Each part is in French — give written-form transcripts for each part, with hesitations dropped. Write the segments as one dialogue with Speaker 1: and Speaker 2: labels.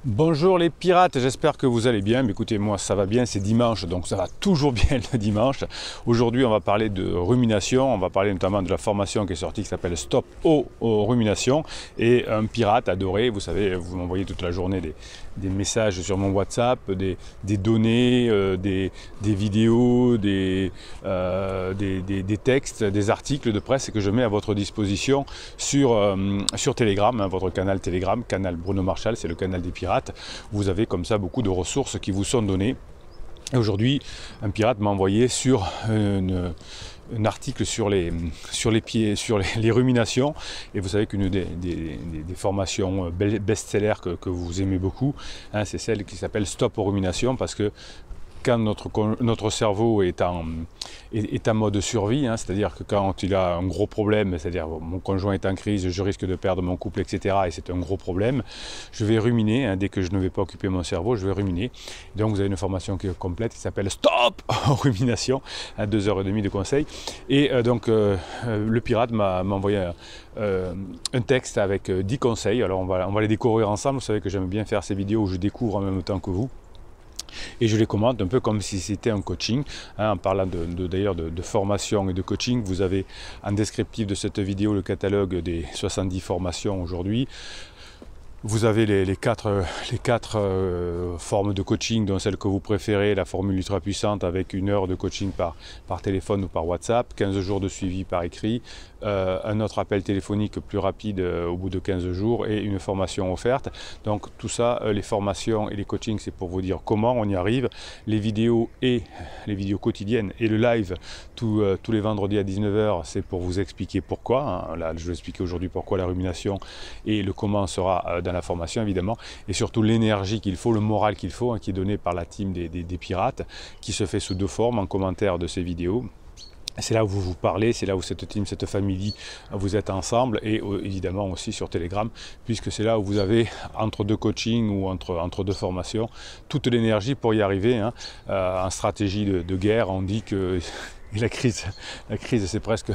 Speaker 1: Bonjour les pirates, j'espère que vous allez bien. Mais écoutez, moi ça va bien, c'est dimanche, donc ça va toujours bien le dimanche. Aujourd'hui on va parler de rumination, on va parler notamment de la formation qui est sortie qui s'appelle Stop aux ruminations. Et un pirate adoré, vous savez, vous m'envoyez toute la journée des messages sur mon WhatsApp, des données, des vidéos, des textes, des articles de presse que je mets à votre disposition sur Telegram, hein, votre canal Telegram, canal Bruno Marchal, c'est le canal des pirates. Vous avez comme ça beaucoup de ressources qui vous sont données. Et aujourd'hui, un pirate m'a envoyé sur un article sur les ruminations. Et vous savez qu'une des formations best-seller que vous aimez beaucoup, hein, c'est celle qui s'appelle Stop aux ruminations, parce que quand notre cerveau est en mode survie, hein, c'est-à-dire que quand il a un gros problème, c'est-à-dire mon conjoint est en crise, je risque de perdre mon couple, etc., et c'est un gros problème, je vais ruminer, hein, dès que je ne vais pas occuper mon cerveau, je vais ruminer. Donc vous avez une formation qui est complète qui s'appelle Stop aux ruminations, à 2h30 de conseils. Et le pirate m'a envoyé un texte avec 10 conseils. Alors on va les découvrir ensemble. Vous savez que j'aime bien faire ces vidéos où je découvre en même temps que vous. Et je les commente un peu comme si c'était un coaching, hein, en parlant d'ailleurs de formation et de coaching. Vous avez en descriptif de cette vidéo le catalogue des 70 formations aujourd'hui. Vous avez les quatre formes de coaching, dont celle que vous préférez, la formule ultra puissante avec 1 heure de coaching par téléphone ou par WhatsApp, 15 jours de suivi par écrit, un autre appel téléphonique plus rapide au bout de 15 jours et une formation offerte. Donc tout ça, les formations et les coachings, c'est pour vous dire comment on y arrive. Les vidéos quotidiennes et le live tous les vendredis à 19h, c'est pour vous expliquer pourquoi. Hein. Là, je vais expliquer aujourd'hui pourquoi la rumination, et le comment sera dans la formation évidemment, et surtout l'énergie qu'il faut, le moral qu'il faut, hein, qui est donné par la team des pirates, qui se fait sous 2 formes, en commentaire de ces vidéos. C'est là où vous vous parlez, c'est là où cette team, cette famille, vous êtes ensemble, et évidemment aussi sur Telegram, puisque c'est là où vous avez, entre 2 coachings ou entre 2 formations, toute l'énergie pour y arriver. Hein. En stratégie de guerre, on dit que la crise c'est presque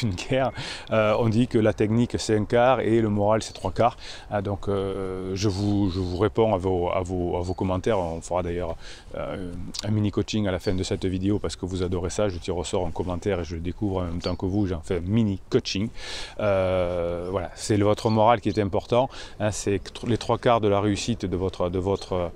Speaker 1: une guerre. On dit que la technique c'est 1/4 et le moral c'est 3/4. Donc je vous réponds à vos commentaires. On fera d'ailleurs un mini coaching à la fin de cette vidéo parce que vous adorez ça. Je tire au sort en commentaire et je le découvre en même temps que vous. J'en fais un mini coaching. Voilà, c'est votre moral qui est important. Hein, c'est les 3/4 de la réussite de votre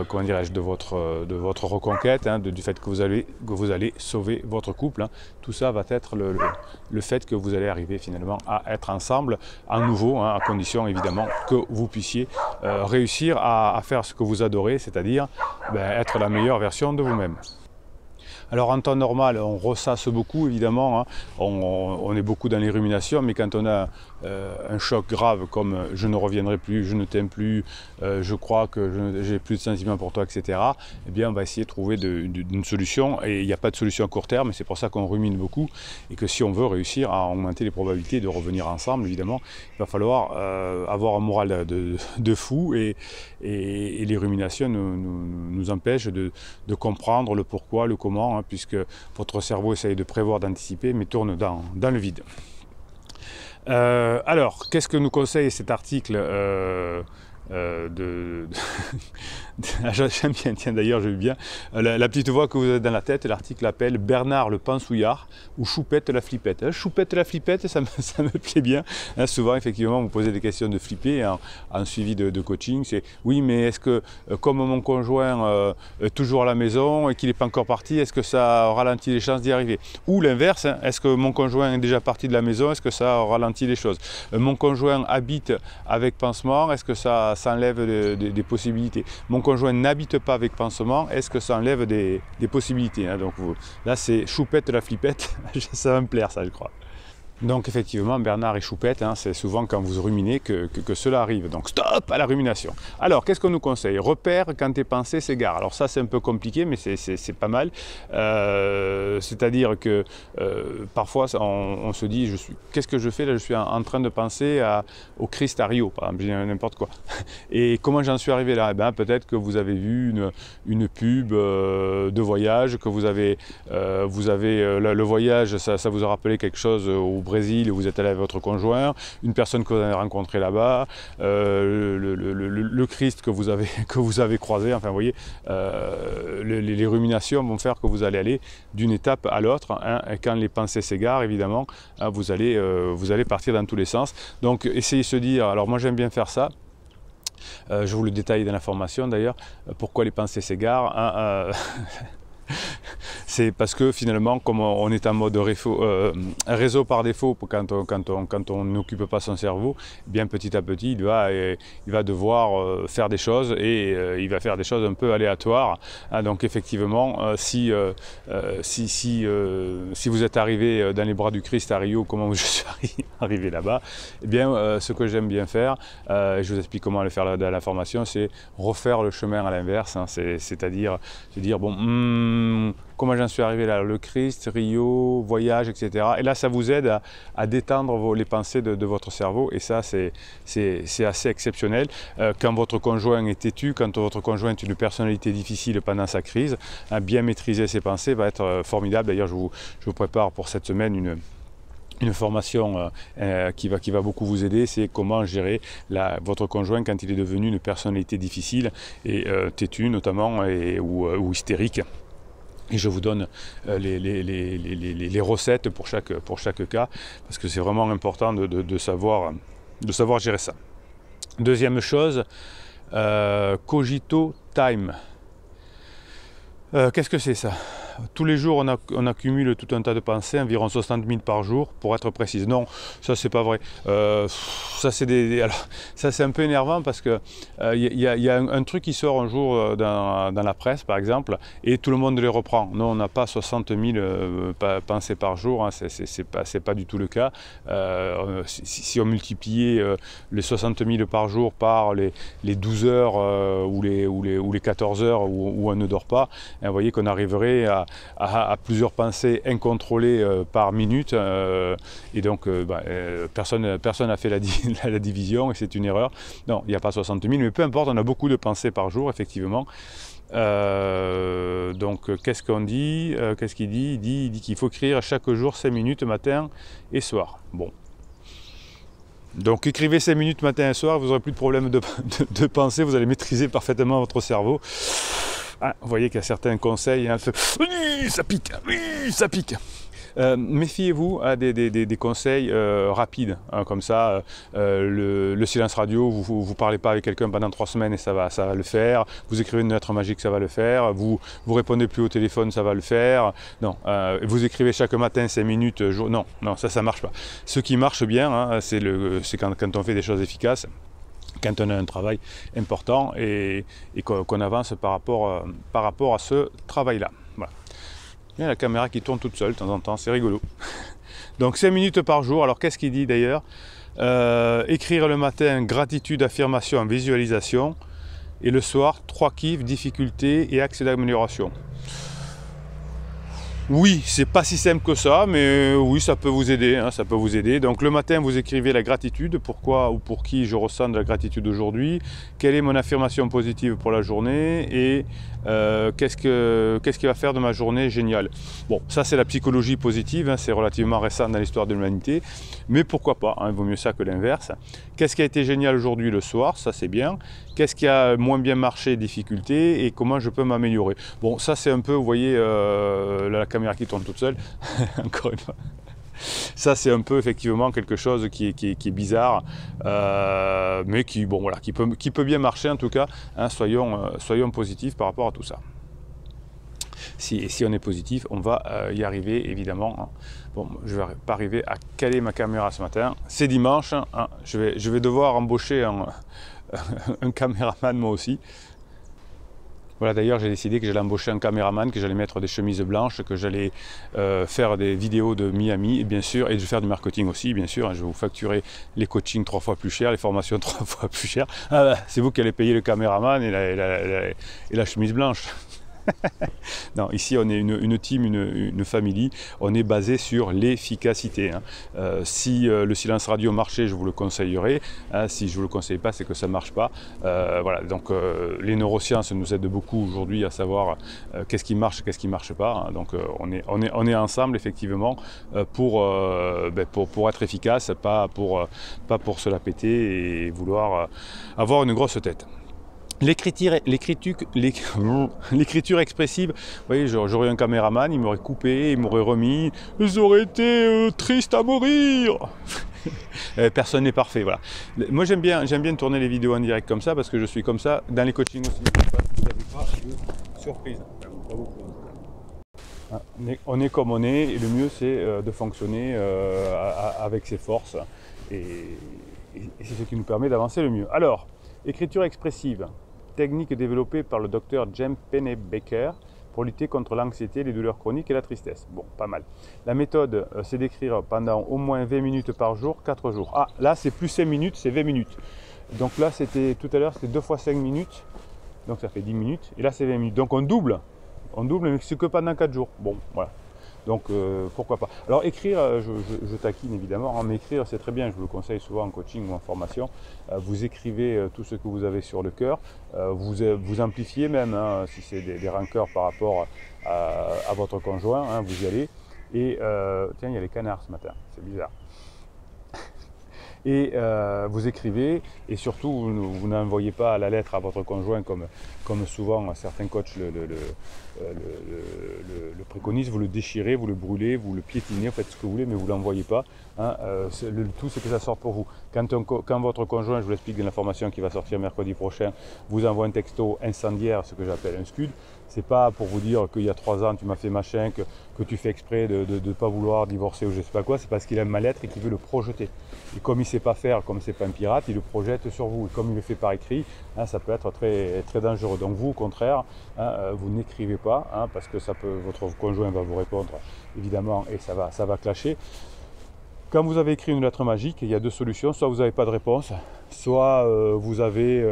Speaker 1: comment dirais-je, de votre reconquête, hein, du fait que vous allez sauver votre couple. Hein. Tout ça va être le fait que vous allez arriver finalement à être ensemble à nouveau, hein, à condition évidemment que vous puissiez réussir à faire ce que vous adorez, c'est-à-dire être la meilleure version de vous-même. Alors en temps normal, on ressasse beaucoup évidemment, hein. On est beaucoup dans les ruminations, mais quand on a un choc grave comme je ne reviendrai plus, je ne t'aime plus, je crois que j'ai plus de sentiments pour toi, etc., eh bien on va essayer de trouver une solution, et il n'y a pas de solution à court terme, et c'est pour ça qu'on rumine beaucoup, et que si on veut réussir à augmenter les probabilités de revenir ensemble, évidemment, il va falloir avoir un moral de fou, et les ruminations nous empêchent de comprendre le pourquoi, le comment, hein, puisque votre cerveau essaye de prévoir, d'anticiper, mais tourne dans le vide. Alors, qu'est-ce que nous conseille cet article j'aime bien, tiens d'ailleurs j'ai vu bien la petite voix que vous avez dans la tête. L'article l'appelle Bernard le Pensouillard ou Choupette la Flippette. Choupette la Flippette, ça me plaît bien. Hein, souvent effectivement vous posez des questions de flipper en suivi de coaching. C'est oui, mais est-ce que comme mon conjoint est toujours à la maison et qu'il n'est pas encore parti, est-ce que ça ralentit les chances d'y arriver? Ou l'inverse, hein, est-ce que mon conjoint est déjà parti de la maison, est-ce que ça ralentit les choses? Mon conjoint habite avec pansement, est-ce que ça enlève des possibilités? Mon conjoint n'habite pas avec pansement, est-ce que ça enlève des possibilités, hein? Donc là c'est Choupette la Flippette, ça va me plaire ça, je crois. Donc effectivement, Bernard et Choupette, hein, c'est souvent quand vous ruminez que cela arrive. Donc stop à la rumination. Alors, qu'est-ce qu'on nous conseille? Repère quand tes pensées s'égarent. Alors ça, c'est un peu compliqué, mais c'est pas mal. C'est-à-dire que parfois, on se dit, qu'est-ce que je fais là? Je suis en train de penser au Christ à Rio, par exemple, n'importe quoi. Et comment j'en suis arrivé là? Eh ben, peut-être que vous avez vu une pub de voyage, que vous avez le voyage, ça vous a rappelé quelque chose au Brésil, où vous êtes allé avec votre conjoint, une personne que vous avez rencontrée là-bas, le le Christ que vous avez croisé. Enfin, vous voyez, les ruminations vont faire que vous allez aller d'une étape à l'autre, hein, et quand les pensées s'égarent, évidemment, hein, vous allez partir dans tous les sens. Donc, essayez de se dire, alors moi j'aime bien faire ça. Je vous le détaille dans la formation d'ailleurs, pourquoi les pensées s'égarent. Hein, c'est parce que finalement, comme on est en mode réseau par défaut, quand on n'occupe pas son cerveau, eh bien petit à petit, il va devoir faire des choses et il va faire des choses un peu aléatoires. Hein, donc effectivement, si vous êtes arrivé dans les bras du Christ à Rio, comment je suis arrivé là-bas, eh bien ce que j'aime bien faire, je vous explique comment le faire dans la formation, c'est refaire le chemin à l'inverse, hein, c'est-à-dire se dire, bon, comment j'en suis arrivé là, le Christ, Rio, voyage, etc. Et là, ça vous aide à détendre les pensées de votre cerveau, et ça, c'est assez exceptionnel. Quand votre conjoint est têtu, quand votre conjoint est une personnalité difficile pendant sa crise, hein, bien maîtriser ses pensées va être formidable. D'ailleurs, je vous prépare pour cette semaine une formation qui va beaucoup vous aider, c'est comment gérer votre conjoint quand il est devenu une personnalité difficile et têtu notamment, ou hystérique. Et je vous donne les recettes pour chaque cas, parce que c'est vraiment important de savoir gérer ça. Deuxième chose, cogito time. Qu'est-ce que c'est ça? Tous les jours, on accumule tout un tas de pensées, environ 60 000 par jour, pour être précise. Non, ça c'est pas vrai. Ça c'est un peu énervant parce que y a un truc qui sort un jour dans la presse, par exemple, et tout le monde les reprend. Non, on n'a pas 60 000 pensées par jour, hein, c'est pas du tout le cas. Si on multipliait les 60 000 par jour par les 12 heures ou les 14 heures où on ne dort pas, vous voyez qu'on arriverait à plusieurs pensées incontrôlées par minute, et donc personne n'a fait la division, et c'est une erreur. Non, il n'y a pas 60 000, mais peu importe, on a beaucoup de pensées par jour, effectivement. Donc qu'est-ce qu'on dit, qu'est-ce qu'il dit? Il dit qu'il faut écrire chaque jour 5 minutes matin et soir. Bon. Donc écrivez 5 minutes matin et soir, vous n'aurez plus de problème de pensée, vous allez maîtriser parfaitement votre cerveau. Ah, vous voyez qu'il y a certains conseils, hein, ça pique, ça pique. Méfiez-vous à des conseils rapides, hein, comme ça, le silence radio, vous parlez pas avec quelqu'un pendant 3 semaines et ça va le faire, vous écrivez une lettre magique, ça va le faire, vous répondez plus au téléphone, ça va le faire, non, vous écrivez chaque matin 5 minutes, non, ça marche pas. Ce qui marche bien, hein, c'est quand on fait des choses efficaces, quand on a un travail important et qu'on avance par rapport à ce travail-là. Voilà. Il y a la caméra qui tourne toute seule de temps en temps, c'est rigolo. Donc 5 minutes par jour, alors qu'est-ce qu'il dit d'ailleurs? Écrire le matin, gratitude, affirmation, visualisation, et le soir, 3 kiffs, difficultés et axes d'amélioration. Oui, c'est pas si simple que ça, mais oui, ça peut vous aider, hein, ça peut vous aider. Donc le matin, vous écrivez la gratitude, pourquoi ou pour qui je ressens de la gratitude aujourd'hui, quelle est mon affirmation positive pour la journée, et qu'est-ce qui va faire de ma journée géniale. Bon, ça c'est la psychologie positive, hein, c'est relativement récent dans l'histoire de l'humanité, mais pourquoi pas, hein, il vaut mieux ça que l'inverse. Qu'est-ce qui a été génial aujourd'hui le soir, ça c'est bien. Qu'est-ce qui a moins bien marché, difficultés, et comment je peux m'améliorer. Bon, ça c'est un peu, vous voyez, la caméra qui tourne toute seule, encore une fois. Ça c'est un peu effectivement quelque chose qui est bizarre, mais qui peut bien marcher en tout cas, hein, soyons positifs par rapport à tout ça. Si on est positif, on va y arriver évidemment, hein. Bon, je ne vais pas arriver à caler ma caméra ce matin, c'est dimanche, hein, je vais devoir embaucher un caméraman moi aussi. Voilà, d'ailleurs j'ai décidé que j'allais embaucher un caméraman, que j'allais mettre des chemises blanches, que j'allais faire des vidéos de Miami, et bien sûr, et je vais faire du marketing aussi, bien sûr, hein, je vais vous facturer les coachings 3 fois plus cher, les formations 3 fois plus cher. Ah, c'est vous qui allez payer le caméraman et la chemise blanche. Non, ici on est une team, une famille, on est basé sur l'efficacité. Hein. Si le silence radio marchait, je vous le conseillerais. Hein. Si je ne vous le conseille pas, c'est que ça ne marche pas. Voilà, donc les neurosciences nous aident beaucoup aujourd'hui à savoir qu'est-ce qui marche et qu'est-ce qui ne marche pas. Hein. Donc on est ensemble effectivement pour être efficace, pas pour se la péter et vouloir avoir une grosse tête. L'écriture expressive, vous voyez, j'aurais un caméraman, il m'aurait coupé, il m'aurait remis, j'aurais été triste à mourir. Personne n'est parfait, voilà. Moi j'aime bien tourner les vidéos en direct comme ça parce que je suis comme ça dans les coachings aussi. Vous n'avez pas de surprise. On est comme on est et le mieux c'est de fonctionner avec ses forces et c'est ce qui nous permet d'avancer le mieux. Alors, écriture expressive. Technique développée par le docteur James Pennebaker pour lutter contre l'anxiété, les douleurs chroniques et la tristesse. Bon, pas mal. La méthode, c'est d'écrire pendant au moins 20 minutes par jour, 4 jours. Ah, là, c'est plus 5 minutes, c'est 20 minutes. Donc là, tout à l'heure, c'était 2 fois 5 minutes. Donc ça fait 10 minutes. Et là, c'est 20 minutes. Donc on double. Mais c'est que pendant 4 jours. Bon, voilà. Donc pourquoi pas. Alors écrire, je taquine évidemment, hein, mais écrire c'est très bien, je vous le conseille souvent en coaching ou en formation. Vous écrivez tout ce que vous avez sur le cœur, vous amplifiez même, hein, si c'est des rancœurs par rapport à votre conjoint, hein, vous y allez. Et tiens, il y a les canards ce matin, c'est bizarre. Et vous écrivez et surtout vous n'envoyez pas la lettre à votre conjoint comme souvent certains coachs le préconisent, vous le déchirez, vous le brûlez, vous le piétinez, faites ce que vous voulez mais vous ne l'envoyez pas. Hein, le tout c'est que ça sorte pour vous. Quand votre conjoint, je vous l'explique dans la formation qui va sortir mercredi prochain, vous envoie un texto incendiaire, ce que j'appelle un scud, c'est pas pour vous dire qu'il y a 3 ans tu m'as fait machin, que tu fais exprès de ne pas vouloir divorcer ou je sais pas quoi, c'est parce qu'il aime ma lettre et qu'il veut le projeter. Et comme il ne sait pas faire, comme c'est pas un pirate, il le projette sur vous. Et comme il le fait par écrit, hein, ça peut être très, très dangereux. Donc vous, au contraire, hein, vous n'écrivez pas, hein, parce que votre conjoint va vous répondre, évidemment, et ça va clasher. Quand vous avez écrit une lettre magique, il y a 2 solutions. Soit vous n'avez pas de réponse, soit vous avez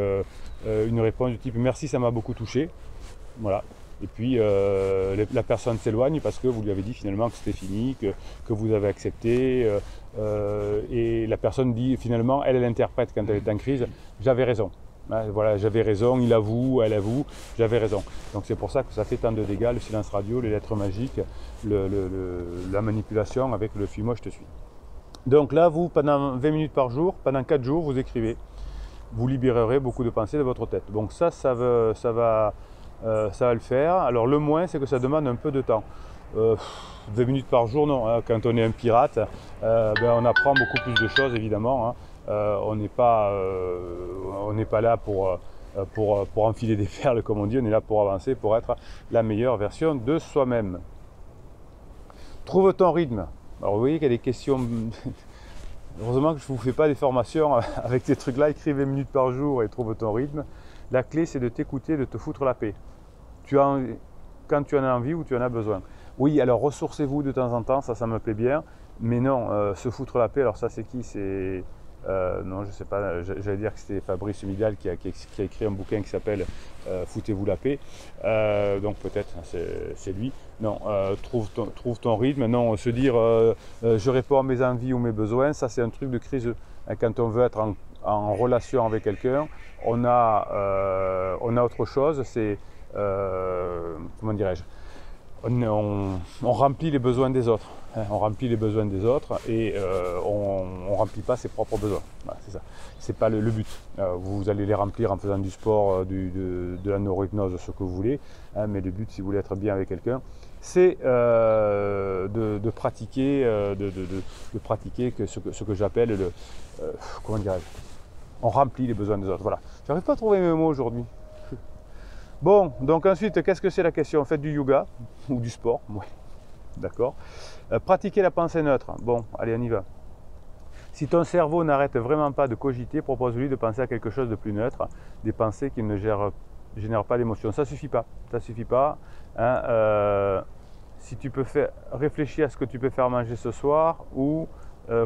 Speaker 1: une réponse du type « merci, ça m'a beaucoup touché ». Voilà. Et puis la personne s'éloigne parce que vous lui avez dit finalement que c'était fini, que vous avez accepté. Et la personne dit finalement, elle interprète quand elle est en crise, j'avais raison. Hein, voilà, j'avais raison, il avoue, elle avoue, j'avais raison. Donc c'est pour ça que ça fait tant de dégâts, le silence radio, les lettres magiques, la manipulation avec le fuis-moi, je te suis. Donc là, vous, pendant 20 minutes par jour, pendant 4 jours, vous écrivez. Vous libérerez beaucoup de pensées de votre tête. Donc ça va le faire. Alors le moins, c'est que ça demande un peu de temps. 20 minutes par jour, non. Hein. Quand on est un pirate, on apprend beaucoup plus de choses, évidemment. Hein. On n'est pas là pour enfiler des perles, comme on dit. On est là pour avancer, pour être la meilleure version de soi-même. Trouve ton rythme. Alors vous voyez qu'il y a des questions... Heureusement que je ne vous fais pas des formations avec ces trucs-là. Écris 20 minutes par jour et trouve ton rythme. La clé, c'est de t'écouter, de te foutre la paix. Quand tu en as envie ou tu en as besoin. Oui, alors ressourcez-vous de temps en temps, ça me plaît bien. Mais non, se foutre la paix, alors ça c'est qui? C'est non, je sais pas, j'allais dire que c'était Fabrice Midal qui a écrit un bouquin qui s'appelle Foutez-vous la paix. Donc peut-être c'est lui. Non, trouve ton rythme. Non, se dire je réponds à mes envies ou mes besoins, ça c'est un truc de crise. Quand on veut être en relation avec quelqu'un, on a autre chose, c'est comment dirais-je, on remplit les besoins des autres. Hein, on remplit les besoins des autres et on ne remplit pas ses propres besoins. Voilà, c'est ça. C'est pas le but. Vous allez les remplir en faisant du sport, de la neurohypnose, ce que vous voulez. Hein, mais le but, si vous voulez être bien avec quelqu'un, c'est de pratiquer, de pratiquer ce que j'appelle comment dirais-je, on remplit les besoins des autres. Voilà. J'arrive pas à trouver mes mots aujourd'hui. Bon, donc ensuite, qu'est-ce que c'est la question? Faites du yoga ou du sport, ouais, d'accord. Pratiquer la pensée neutre. Bon, allez, on y va. Si ton cerveau n'arrête vraiment pas de cogiter, propose-lui de penser à quelque chose de plus neutre, des pensées qui ne génèrent pas d'émotion. Ça suffit pas, ça suffit pas. Hein, si tu peux réfléchir à ce que tu peux faire manger ce soir ou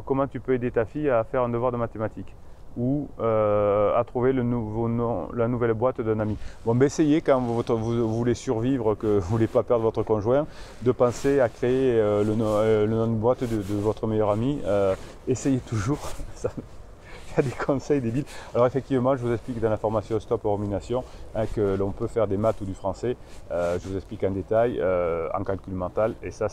Speaker 1: comment tu peux aider ta fille à faire un devoir de mathématiques. ou à trouver le nouveau nom, la nouvelle boîte d'un ami. Bon, ben essayez quand vous voulez survivre, que vous ne voulez pas perdre votre conjoint, de penser à créer le nom de boîte de votre meilleur ami. Essayez toujours. Ça, il y a des conseils débiles. Alors effectivement, je vous explique dans la formation Stop aux ruminations que l'on peut faire des maths ou du français. Je vous explique en détail en calcul mental, et ça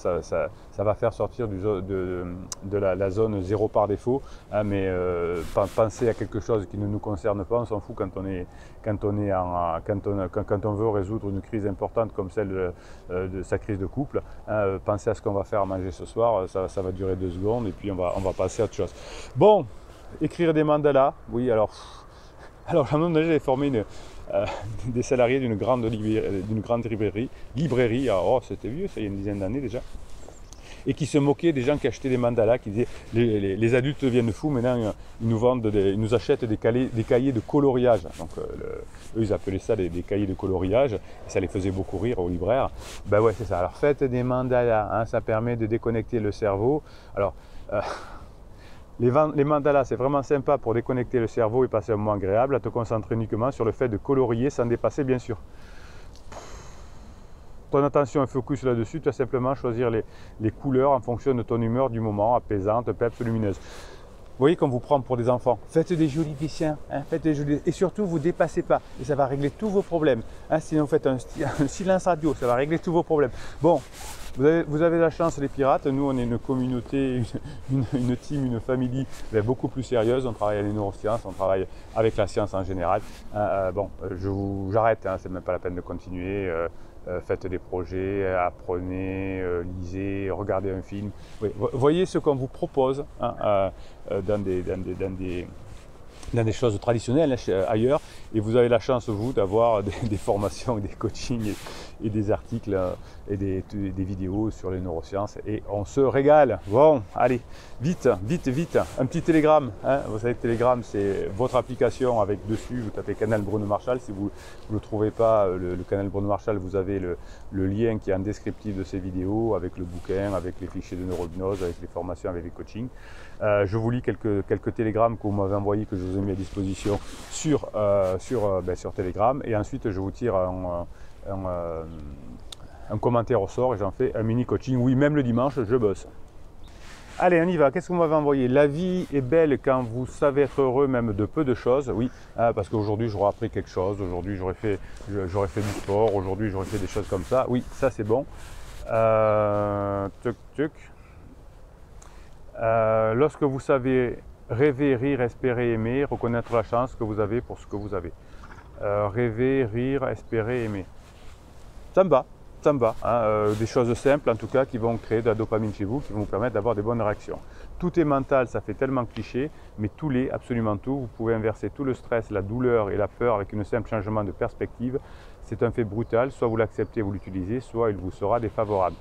Speaker 1: va faire sortir de la zone zéro par défaut. Mais penser à quelque chose qui ne nous concerne pas, on s'en fout quand on veut résoudre une crise importante comme celle de sa crise de couple. Penser à ce qu'on va faire à manger ce soir, ça va durer 2 secondes et puis on va passer à autre chose. Bon. Écrire des mandalas, oui, alors j'avais formé des salariés d'une grande librairie, oh c'était vieux, ça y a une dizaine d'années déjà, et qui se moquaient des gens qui achetaient des mandalas, qui disaient les adultes deviennent fous, maintenant ils nous achètent des cahiers de coloriage. Donc eux ils appelaient ça des cahiers de coloriage, et ça les faisait beaucoup rire aux libraires. Ben ouais, c'est ça, alors faites des mandalas, hein, ça permet de déconnecter le cerveau. Alors les mandalas, c'est vraiment sympa pour déconnecter le cerveau et passer un moment agréable, à te concentrer uniquement sur le fait de colorier sans dépasser, bien sûr. Ton attention est focus là-dessus, tu vas simplement choisir les couleurs en fonction de ton humeur du moment, apaisante, peps, lumineuse. Vous voyez qu'on vous prend pour des enfants. Faites des jolis dessins, hein, et surtout vous ne dépassez pas, et ça va régler tous vos problèmes. Hein, sinon vous faites un silence radio, ça va régler tous vos problèmes. Bon. Vous avez la chance, les pirates, nous on est une communauté, une team, une famille beaucoup plus sérieuse, on travaille à les neurosciences, on travaille avec la science en général. Bon, j'arrête, hein, c'est même pas la peine de continuer, faites des projets, apprenez, lisez, regardez un film. Oui, voyez ce qu'on vous propose hein, dans des choses traditionnelles ailleurs, et vous avez la chance vous d'avoir des formations, des coachings et des articles et des vidéos sur les neurosciences, et on se régale. Bon, allez, vite, un petit Telegram, hein. Vous savez, Telegram c'est votre application avec dessus, vous tapez Canal Bruno Marchal, si vous ne trouvez pas le Canal Bruno Marchal, vous avez le lien qui est en descriptif de ces vidéos, avec le bouquin, avec les fichiers de neurohypnose, avec les formations, avec les coachings. Je vous lis quelques télégrammes que vous m'avez envoyés, que je vous ai mis à disposition sur Telegram, et ensuite je vous tire un commentaire au sort et j'en fais un mini coaching. Oui, même le dimanche je bosse. Allez, on y va. Qu'est-ce que vous m'avez envoyé? La vie est belle quand vous savez être heureux même de peu de choses. Oui, parce qu'aujourd'hui j'aurais appris quelque chose, aujourd'hui j'aurais fait du sport, aujourd'hui j'aurais fait des choses comme ça. Oui, ça c'est bon. Lorsque vous savez rêver, rire, espérer, aimer, reconnaître la chance que vous avez pour ce que vous avez. Rêver, rire, espérer, aimer. Ça me va. Hein, des choses simples en tout cas qui vont créer de la dopamine chez vous, qui vont vous permettre d'avoir des bonnes réactions. Tout est mental, ça fait tellement cliché, mais tout l'est, absolument tout. Vous pouvez inverser tout le stress, la douleur et la peur avec un simple changement de perspective. C'est un fait brutal, soit vous l'acceptez, vous l'utilisez, soit il vous sera défavorable.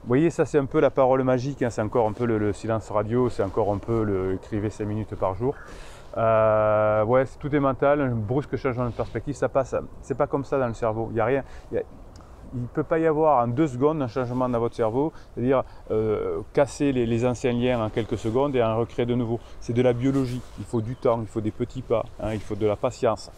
Speaker 1: Vous voyez, ça c'est un peu la parole magique, hein, c'est encore un peu le silence radio, c'est encore un peu écrivez 5 minutes par jour. Ouais, tout est mental, un brusque changement de perspective, ça passe. C'est pas comme ça dans le cerveau, il n'y a rien. Il ne peut pas y avoir en 2 secondes un changement dans votre cerveau, c'est-à-dire casser les anciens liens en quelques secondes et en recréer de nouveaux. C'est de la biologie, il faut du temps, il faut des petits pas, hein, il faut de la patience.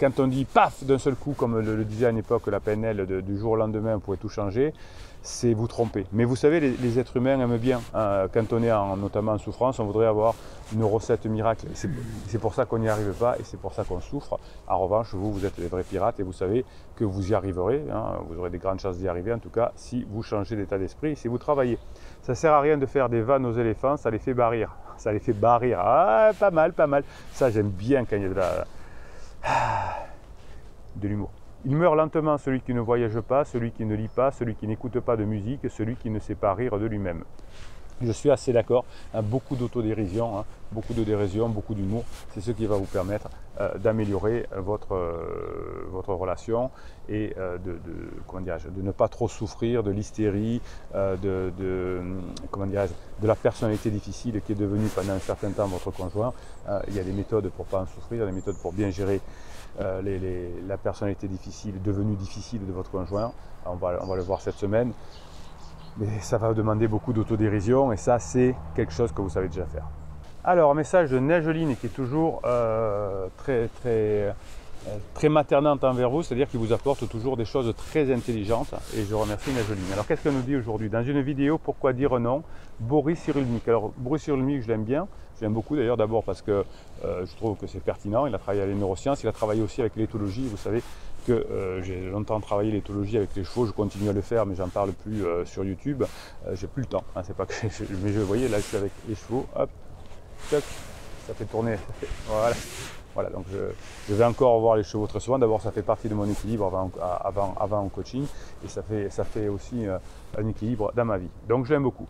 Speaker 1: Quand on dit paf d'un seul coup, comme le disait à une époque la PNL, du jour au lendemain on pouvait tout changer, c'est vous tromper. Mais vous savez, les êtres humains aiment bien, quand on est notamment en souffrance, on voudrait avoir une recette miracle. C'est pour ça qu'on n'y arrive pas et c'est pour ça qu'on souffre. En revanche, vous êtes des vrais pirates et vous savez que vous y arriverez, hein, vous aurez des grandes chances d'y arriver, en tout cas si vous changez d'état d'esprit, si vous travaillez. Ça ne sert à rien de faire des vannes aux éléphants, ça les fait barrir. Ça les fait barrir. Ah, pas mal. Ça, j'aime bien quand il y a de l'humour. Il meurt lentement celui qui ne voyage pas, celui qui ne lit pas, celui qui n'écoute pas de musique, celui qui ne sait pas rire de lui-même. Je suis assez d'accord, hein, beaucoup d'autodérision, hein, beaucoup de dérision, beaucoup d'humour, c'est ce qui va vous permettre d'améliorer votre relation et de ne pas trop souffrir de l'hystérie, de la personnalité difficile qui est devenue pendant un certain temps votre conjoint. Il y a des méthodes pour ne pas en souffrir, il y a des méthodes pour bien gérer la personnalité devenue difficile de votre conjoint. On va le voir cette semaine. Mais ça va demander beaucoup d'autodérision et ça c'est quelque chose que vous savez déjà faire. Alors, message de Neigeline qui est toujours très maternante envers vous, c'est-à-dire qu'il vous apporte toujours des choses très intelligentes et je remercie Neigeline. Alors, qu'est-ce qu'elle nous dit aujourd'hui? Dans une vidéo, pourquoi dire non? Boris Cyrulnik. Alors, Boris Cyrulnik, je l'aime bien. Je l'aime beaucoup d'ailleurs, d'abord parce que je trouve que c'est pertinent. Il a travaillé à les neurosciences, il a travaillé aussi avec l'éthologie. Vous savez que j'ai longtemps travaillé l'éthologie avec les chevaux, je continue à le faire, mais j'en parle plus sur YouTube. J'ai plus le temps, hein, c'est pas que mais vous voyez, là je suis avec les chevaux, hop, toc, ça fait tourner, voilà. Voilà, donc je vais encore voir les chevaux très souvent. D'abord, ça fait partie de mon équilibre avant en coaching et ça fait aussi un équilibre dans ma vie. Donc, je l'aime beaucoup.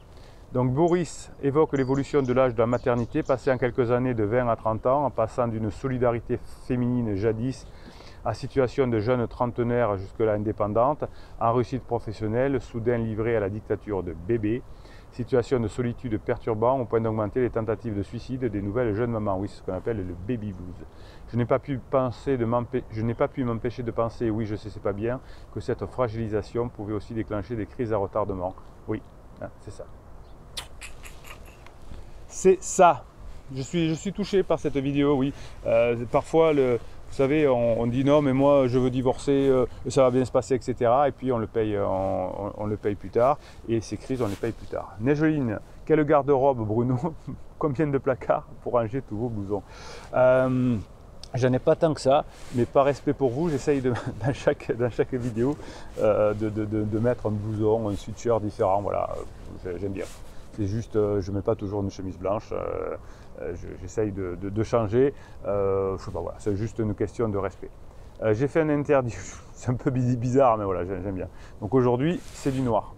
Speaker 1: Donc, Boris évoque l'évolution de l'âge de la maternité, passé en quelques années de 20 à 30 ans, en passant d'une solidarité féminine jadis à situation de jeune trentenaire jusque-là indépendante, en réussite professionnelle, soudain livrée à la dictature de bébé. Situation de solitude perturbant au point d'augmenter les tentatives de suicide des nouvelles jeunes mamans. Oui, c'est ce qu'on appelle le baby blues. Je n'ai pas pu m'empêcher de penser, oui, je sais, c'est pas bien, que cette fragilisation pouvait aussi déclencher des crises à retardement. Oui, hein, c'est ça. C'est ça. Je suis touché par cette vidéo, oui. Parfois, vous savez, on dit non, mais moi je veux divorcer, ça va bien se passer, etc. Et puis on le paye, on le paye plus tard. Et ces crises, on les paye plus tard. Neigeline, quel garde-robe, Bruno? Combien de placards pour ranger tous vos blousons? J'en ai pas tant que ça, mais par respect pour vous, j'essaye dans chaque vidéo de mettre un blouson, un sweatshirt différent. Voilà, j'aime bien. C'est juste, je ne mets pas toujours une chemise blanche, j'essaye de changer, je sais pas, voilà, c'est juste une question de respect. J'ai fait un interdit, c'est un peu bizarre, mais voilà, j'aime bien. Donc aujourd'hui, c'est du noir.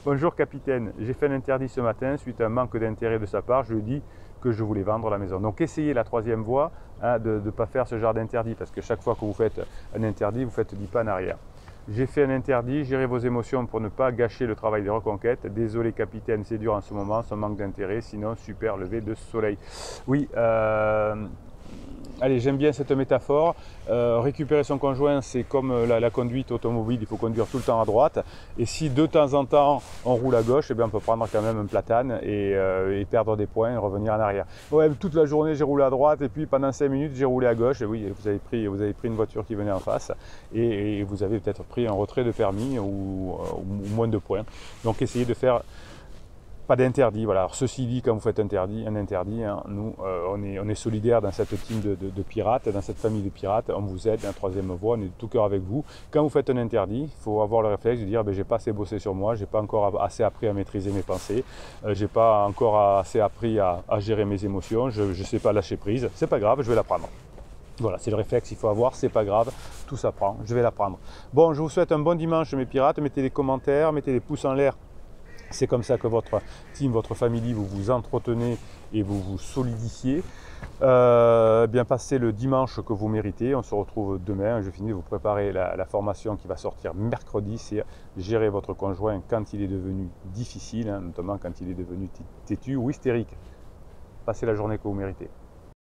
Speaker 1: Bonjour capitaine, j'ai fait un interdit ce matin suite à un manque d'intérêt de sa part, je lui ai dit que je voulais vendre la maison. Donc essayez la troisième voie, hein, de ne pas faire ce genre d'interdit, parce que chaque fois que vous faites un interdit, vous faites 10 pas en arrière. J'ai fait un interdit, gérez vos émotions pour ne pas gâcher le travail de reconquête. Désolé capitaine, c'est dur en ce moment, ça manque d'intérêt, sinon super lever de soleil. Oui, allez, j'aime bien cette métaphore. Récupérer son conjoint, c'est comme la conduite automobile, il faut conduire tout le temps à droite. Et si de temps en temps on roule à gauche, eh bien, on peut prendre quand même un platane et perdre des points et revenir en arrière. Ouais, toute la journée j'ai roulé à droite et puis pendant 5 minutes j'ai roulé à gauche. Et oui, vous avez pris une voiture qui venait en face et vous avez peut-être pris un retrait de permis ou moins de points. Donc essayez de faire pas d'interdit, voilà. Alors, ceci dit, quand vous faites un interdit, hein, nous, on est solidaires dans cette team de pirates, dans cette famille de pirates, on vous aide, un troisième voie, on est de tout cœur avec vous. Quand vous faites un interdit, il faut avoir le réflexe de dire, ben, j'ai pas assez bossé sur moi, j'ai pas encore assez appris à maîtriser mes pensées, j'ai pas encore assez appris à gérer mes émotions, je sais pas lâcher prise, c'est pas grave, je vais l'apprendre. Voilà, c'est le réflexe qu'il faut avoir, c'est pas grave, tout s'apprend, je vais l'apprendre. Bon, je vous souhaite un bon dimanche mes pirates, mettez des commentaires, mettez des pouces en l'air. C'est comme ça que votre team, votre famille, vous vous entretenez et vous vous solidifiez. Bien passez le dimanche que vous méritez. On se retrouve demain. Je finis de vous préparer la formation qui va sortir mercredi. C'est gérer votre conjoint quand il est devenu difficile, hein, notamment quand il est devenu têtu ou hystérique. Passez la journée que vous méritez.